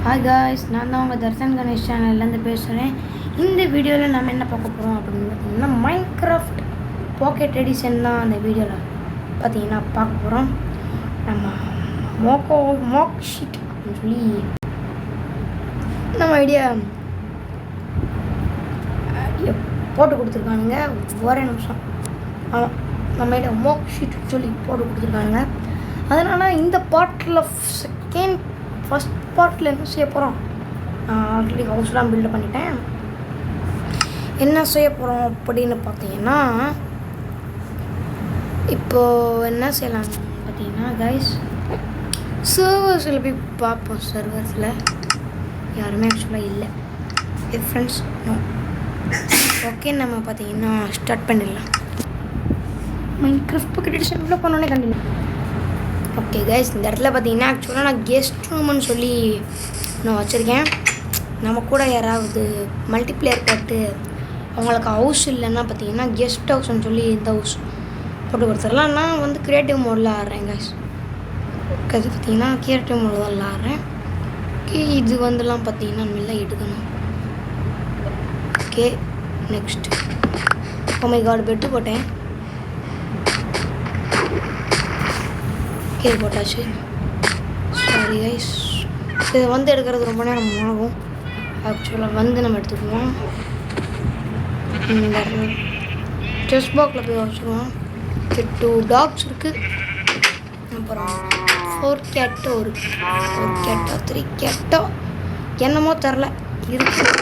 Hi guys, நான் தான் உங்கள் தர்ஷன் கணேஷ் சேனல்லேருந்து பேசுகிறேன். இந்த வீடியோவில் நம்ம என்ன பார்க்க போகிறோம் அப்படின்னு பார்த்தீங்கன்னா, மைன்கிராஃப்ட் பாக்கெட் எடிஷன் தான் அந்த வீடியோவில் பார்த்தீங்கன்னா பார்க்க போகிறோம். நம்ம மோக் ஷீட் அப்படின்னு சொல்லி நம்ம ஐடியா போட்டு கொடுத்துருக்கானுங்க. ஒரே நிமிஷம். ஆமாம், நம்ம ஐடியா மோக் ஷீட் சொல்லி போட்டு கொடுத்துருக்கானுங்க. அதனால் இந்த பார்ட்டில் ஃபஸ்ட் பார்ட்டில் என்ன செய்ய போகிறோம், நான் ஆல்ரெடி ஹவுஸ்லாம் பில்டு பண்ணிட்டேன். என்ன செய்ய போகிறோம் அப்படின்னு பார்த்தீங்கன்னா, இப்போது என்ன செய்யலாம் பார்த்தீங்கன்னா கைஸ், சர்வர்ஸில் போய் பார்ப்போம். சர்வர்ஸில் யாருமே ஆக்சுவலாக இல்லை ஃப்ரெண்ட்ஸ். ஓகே, நம்ம பார்த்தீங்கன்னா ஸ்டார்ட் பண்ணிடலாம். மைன்கிராஃப்ட் பாக்கெட் எடிஷன் உள்ள போனோடனே கண்டினியூ. ஓகே கைஸ், இந்த இடத்துல பார்த்தீங்கன்னா ஆக்சுவலாக நான் கெஸ்ட் ரூம்னு சொல்லி நான் வச்சுருக்கேன். நம்ம கூட யாராவது மல்டிப்ளேயர் போட்டு அவங்களுக்கு ஹவுஸ் இல்லைன்னா பார்த்தீங்கன்னா கெஸ்ட் ஹவுஸ்ன்னு சொல்லி இந்த ஹவுஸ் போட்டு கொடுத்துடலாம். நான் வந்து க்ரியேட்டிவ் மோடில் ஆடுறேன் கைஸ். ஓகே, அது பார்த்தீங்கன்னா க்ரியேட்டிவ் மோடில் தான் ஆடுறேன். ஓகே, இது வந்துலாம் பார்த்தீங்கன்னா நல்லா எடுக்கணும். Okay, next oh my god, bet போட்டேன். ஓகே, போட்டாச்சு. சாரி கைஸ், இதை வந்து எடுக்கிறது ரொம்ப நேரம் ஆகும். ஆக்சுவலாக வந்து நம்ம எடுத்துக்குவோம். இந்த செஸ் பாக்ஸில் போய் வச்சுருவோம். 2 டாக்ஸ் இருக்குது, அப்புறம் 4 கேட்டோ இருக்குது. 4 கேட்டோ 3 கேட்டோ என்னமோ தெரில இருக்குது.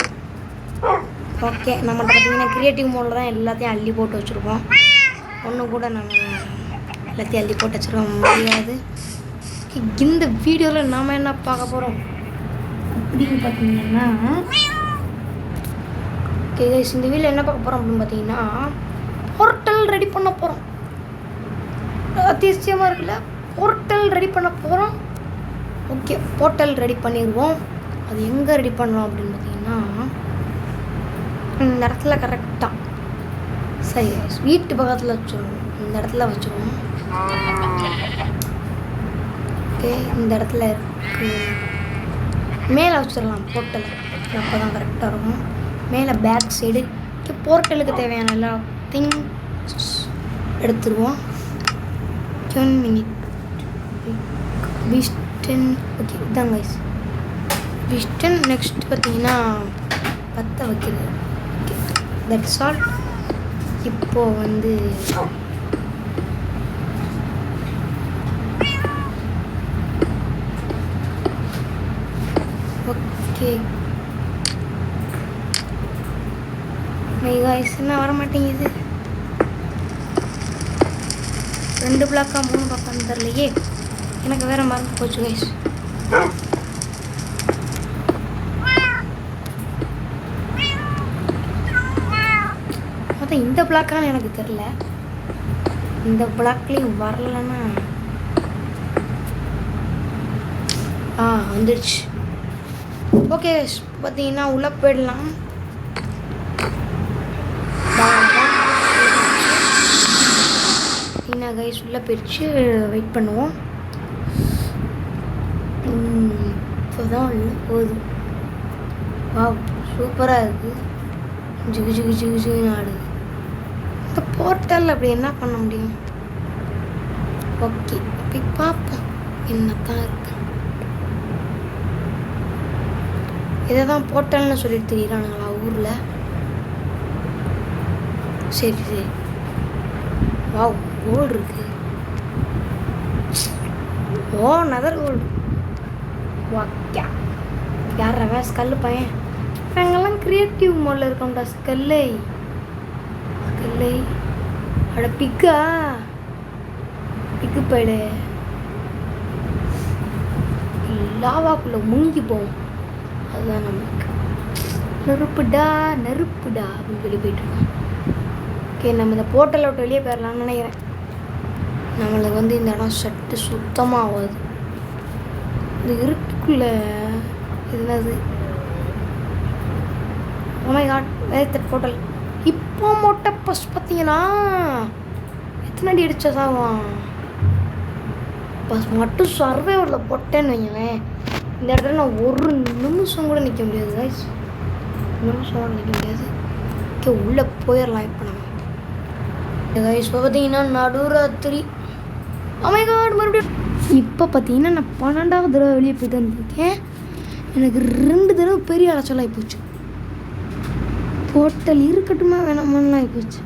ஓகே, நம்மகிட்ட பார்த்தீங்கன்னா க்ரியேட்டிவ் மோடில் தான் எல்லாத்தையும் அள்ளி போட்டு வச்சுருப்போம். ஒன்று கூட நம்ம எல்லாத்தையும் அள்ளி போட்டு வச்சுருக்க முடியாது. இந்த வீடியோவில் நாம் என்ன பார்க்க போகிறோம் அப்படின்னு பார்த்தீங்கன்னா, ஓகே கைஸ், இந்த வீடியோவில் என்ன பார்க்க போகிறோம் அப்படின்னு பார்த்தீங்கன்னா, போர்ட்டல் ரெடி பண்ண போகிறோம். அதிசயமாக இருக்குல்ல, போர்ட்டல் ரெடி பண்ண போகிறோம். ஓகே, போர்ட்டல் ரெடி பண்ணிடுவோம். அது எங்கே ரெடி பண்ணுறோம் அப்படின்னு பார்த்தீங்கன்னா, இந்த இடத்துல கரெக்டாக சரி வீட்டு பக்கத்தில் வச்சுருவோம். இந்த இடத்துல வச்சுருவோம். ஓகே, இந்த இடத்துல இருக்கு, மேலே வச்சிடலாம் போர்ட்டல். அப்போ தான் கரெக்டாக இருக்கும். மேலே பேக் சைடு. ஓகே, போர்ட்டலுக்கு தேவையான எல்லா திங்ஸ் எடுத்துருவோம். 1 மினிட் பிஸ்டன். ஓகே, இதாங்க கைஸ் பிஸ்டன். நெக்ஸ்ட் பார்த்தீங்கன்னா பற்ற வைக்கிறது. Okay, that's all. இப்போது வந்து ஓகே மை காய்ஸ், என்ன வர மாட்டேங்குது. 2 பிளாக்கா 3 பிளாக்கான்னு தெரியலையே, எனக்கு வேறு மறந்து போச்சு கைஸ். மொத்தம் இந்த பிளாக்கான்னு எனக்கு தெரில. இந்த பிளாக்லேயும் வரலன்னா வந்துடுச்சு. ஓகே, பார்த்தீங்கன்னா உள்ளே போயிடலாம். என்ன கைஸ், உள்ளே போயிடுச்சு. வெயிட் பண்ணுவோம். இப்போதான் உள்ள போகுது. வா, சூப்பராக இருக்குது. ஜிகு ஜிகு ஜிகு ஜிகுன்னு ஆடுது. இந்த போர்ட்டல் அப்படி என்ன பண்ண முடியும்? ஓகே, போய் பார்ப்போம் என்னத்தான் இருக்கு. இதை தான் போர்ட்டல்னு சொல்லிட்டு தெரியுறானுங்களா ஊரில்? சரி சரி. வாவ், கோல்டு இருக்கு. ஓ, நதர் கோல்டு. வாக்கியா, யார ஸ்கல்லு பையன்? நாங்கெல்லாம் க்ரியேட்டிவ் மோடில் இருக்கோம்டா. ஸ்கல்லை ஸ்கல்லை அட பிக்கா, பிக்கு போயிடு. லாவாக்குள்ளே முங்கி போவோம். அதுதான் நமக்கு நெருப்புடா நெருப்புடா அப்படின்னு சொல்லி போயிட்டுருக்கோம். ஓகே, நம்ம இந்த போர்ட்டலை விட்டு வெளியே போயிடலாம்னு நினைக்கிறேன். நம்மளுக்கு வந்து இந்த இடம் சட்டு சுத்தமாக ஆகாது. இந்த இருட்டுக்குள்ளே என்னது ஓமை காட் வேறு போர்ட்டல். இப்போ மொட்டை பஸ் பார்த்தீங்கன்னா எத்தனை அடி அடித்தா சாவான். பஸ் மட்டும் சர்வேவரில் போட்டேன்னு வைங்களேன், இந்த இடத்துல நான் ஒரு நிமிஷம் கூட நிற்க முடியாது கைஸ், நிமிஷம் கூட நிற்க முடியாது. ஓகே உள்ளே போயிடலாம் இப்போ நம்ம கைஸ். இப்போ பார்த்தீங்கன்னா நடுராத்திரி. அமை காட் மறுபடியும் இப்போ பார்த்தீங்கன்னா நான் 12வது தடவை வெளியே போயிட்டு வந்திருக்கேன். எனக்கு 2 தடவை பெரிய அலைச்சலாகி போச்சு. போர்ட்டல் இருக்கட்டுமா வேணாமான்னு ஆகிப்போச்சு.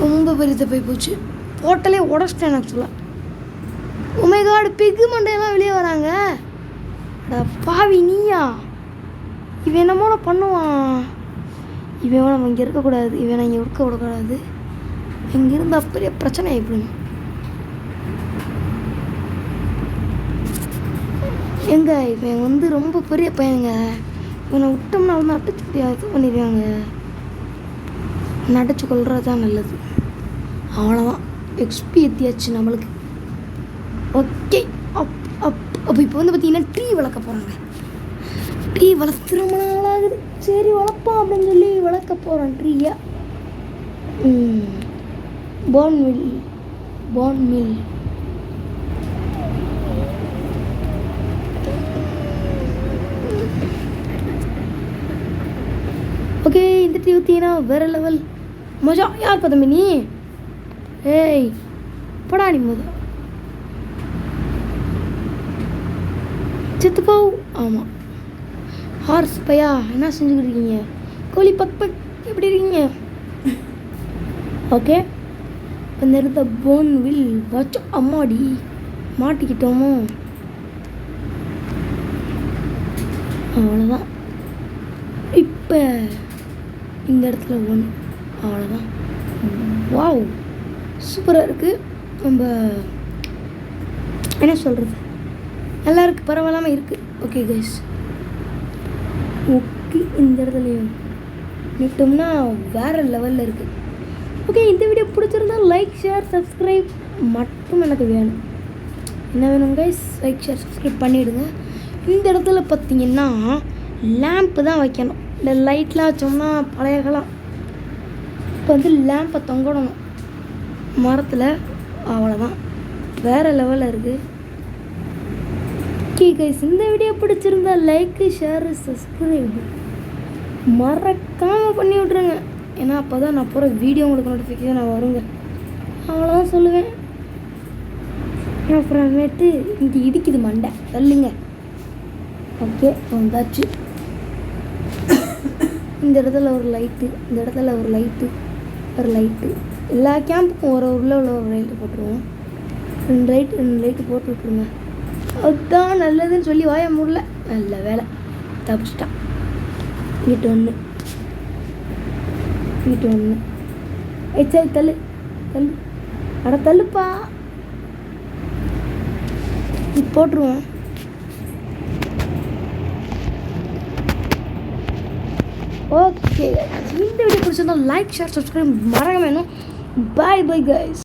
ரொம்ப பெரிய தப்பாகி போச்சு. போர்ட்டலே உடச்சிட்டேன் ஆக்சுவலாக. உமைகாடு பிக்கு மண்டையெல்லாம் வெளியே வராங்க. பாவி நீயா, இவன் என்னமோ பண்ணுவான். இவன் நம்ம இங்கே இருக்கக்கூடாது, இவன் இங்கே இருக்க விடக்கூடாது. இங்கே இருந்தால் பெரிய பிரச்சனை ஆகிப்படும். எங்க இவன் ரொம்ப பெரிய பையங்க. இவனை விட்டோம்னா அடிச்சு இது பண்ணிடுவாங்க. அடிச்சு கொள்றது தான் நல்லது. அவ்வளோதான், எக்ஸ்பி ஏற்றியாச்சு நம்மளுக்கு. ஓகே அப்போ இப்போ பார்த்தீங்கன்னா ட்ரீ வளர்க்க போகிறாங்க. ட்ரீ வளர்த்து ரொம்ப நாளாகுது. சரி வளர்ப்போம் அப்படின்னு சொல்லி வளர்க்க போகிறோம் ட்ரீயா. போன் மில் ஓகே. இந்த ட்ரீ ஊற்றினா வேறு லெவல் மஜா. யார் பார்த்தமே நீ? ஏய் படா நீ மொதல் செத்துப்போ. ஆமாம் ஹார்ஸ் பையா, என்ன செஞ்சுக்கிட்டு இருக்கீங்க? கோழி பக் எப்படி இருக்கீங்க? ஓகே இந்த இடத்த போன் வில் வச்ச அம்மாடி மாட்டிக்கிட்டோமோ. அவ்வளோதான். இப்போ இந்த இடத்துல 1 அவ்வளோதான். வாவ் சூப்பராக இருக்குது. நம்ம என்ன சொல்கிறது, நல்லா இருக்குது, பரவாயில்லாமல் இருக்குது. ஓகே கைஸ், ஓகே இந்த இடத்துலையும் நிட்டோம்னா வேறு லெவலில் இருக்குது. ஓகே இந்த வீடியோ பிடிச்சிருந்தால் லைக் ஷேர் சப்ஸ்கிரைப் மட்டும் எனக்கு வேணும். என்ன வேணும் கைஸ்? லைக் ஷேர் சப்ஸ்கிரைப் பண்ணிவிடுங்க. இந்த இடத்துல பார்த்தீங்கன்னா லேம்ப்பு தான் வைக்கணும். இந்த லைட்லாம் வச்சோம்னா பழைய காலம். இப்போ லேம்பை தொங்கடணும் மரத்தில். அவ்வளோதான், வேறு லெவலில் இருக்குது. ஓகே கைஸ், இந்த வீடியோ பிடிச்சிருந்தா லைக்கு ஷேரு சப்ஸ்கிரைப் மறக்காமல் பண்ணி விட்ருங்க. ஏன்னா அப்போ தான் நான் போகிற வீடியோ உங்களுக்கு நோட்டிஃபிகேஷன் வருங்க. அவ்வளோதான் சொல்லுவேன். அப்புறமேட்டு இங்கே இடிக்குது மண்டை, தள்ளுங்க. ஓகே வந்தாச்சு. இந்த இடத்துல ஒரு லைட்டு, இந்த இடத்துல ஒரு லைட்டு, எல்லா கேம்புக்கும் உள்ள ஒரு லைட்டு போட்டுருவோம். 2 லைட்டு போட்டு விட்ருங்க. அதுதான் நல்லதுன்னு சொல்லி வாய முடியல. நல்ல வேலை தப்பிச்சிட்டான். வீட்டு ஒன்று சரி தள்ளு அட தள்ளுப்பா. போட்டுருவோம். ஓகே இந்த வீடியோ பிடிச்சிருந்தா லைக் ஷேர் சப்ஸ்கிரைப் மறக்காம வேணும். Bye guys.